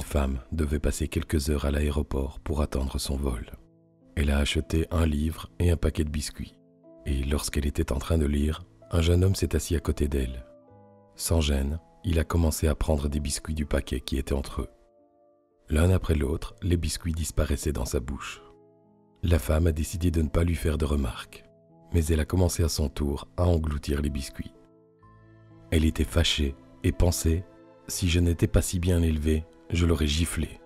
femme devait passer quelques heures à l'aéroport pour attendre son vol. Elle a acheté un livre et un paquet de biscuits. Et lorsqu'elle était en train de lire, un jeune homme s'est assis à côté d'elle. Sans gêne, il a commencé à prendre des biscuits du paquet qui était entre eux. L'un après l'autre, les biscuits disparaissaient dans sa bouche. La femme a décidé de ne pas lui faire de remarques, mais elle a commencé à son tour à engloutir les biscuits. Elle était fâchée et pensait « Si je n'étais pas si bien élevée, je l'aurais giflé ».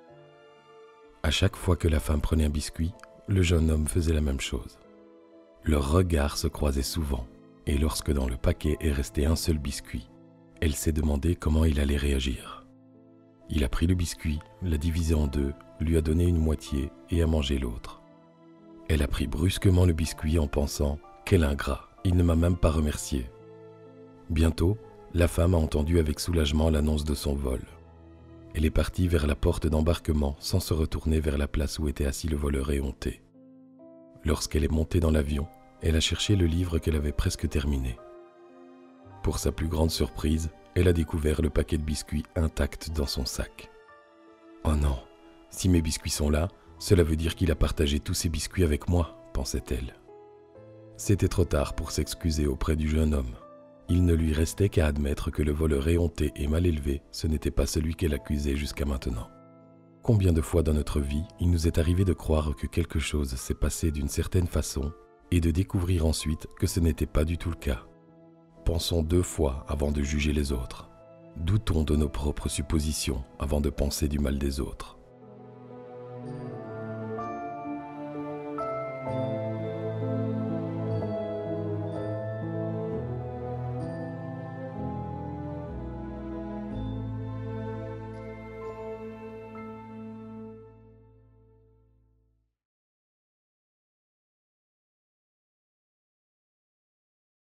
À chaque fois que la femme prenait un biscuit, le jeune homme faisait la même chose. Leurs regards se croisaient souvent, et lorsque dans le paquet est resté un seul biscuit, elle s'est demandé comment il allait réagir. Il a pris le biscuit, l'a divisé en deux, lui a donné une moitié et a mangé l'autre. Elle a pris brusquement le biscuit en pensant « Quel ingrat, il ne m'a même pas remercié ». Bientôt, la femme a entendu avec soulagement l'annonce de son vol. Elle est partie vers la porte d'embarquement sans se retourner vers la place où était assis le voleur éhonté. Lorsqu'elle est montée dans l'avion, elle a cherché le livre qu'elle avait presque terminé. Pour sa plus grande surprise, elle a découvert le paquet de biscuits intact dans son sac. « Oh non, si mes biscuits sont là, cela veut dire qu'il a partagé tous ses biscuits avec moi, pensait-elle. C'était trop tard pour s'excuser auprès du jeune homme. Il ne lui restait qu'à admettre que le voleur éhonté et mal élevé, ce n'était pas celui qu'elle accusait jusqu'à maintenant. Combien de fois dans notre vie, il nous est arrivé de croire que quelque chose s'est passé d'une certaine façon et de découvrir ensuite que ce n'était pas du tout le cas. Pensons 2 fois avant de juger les autres. Doutons de nos propres suppositions avant de penser du mal des autres.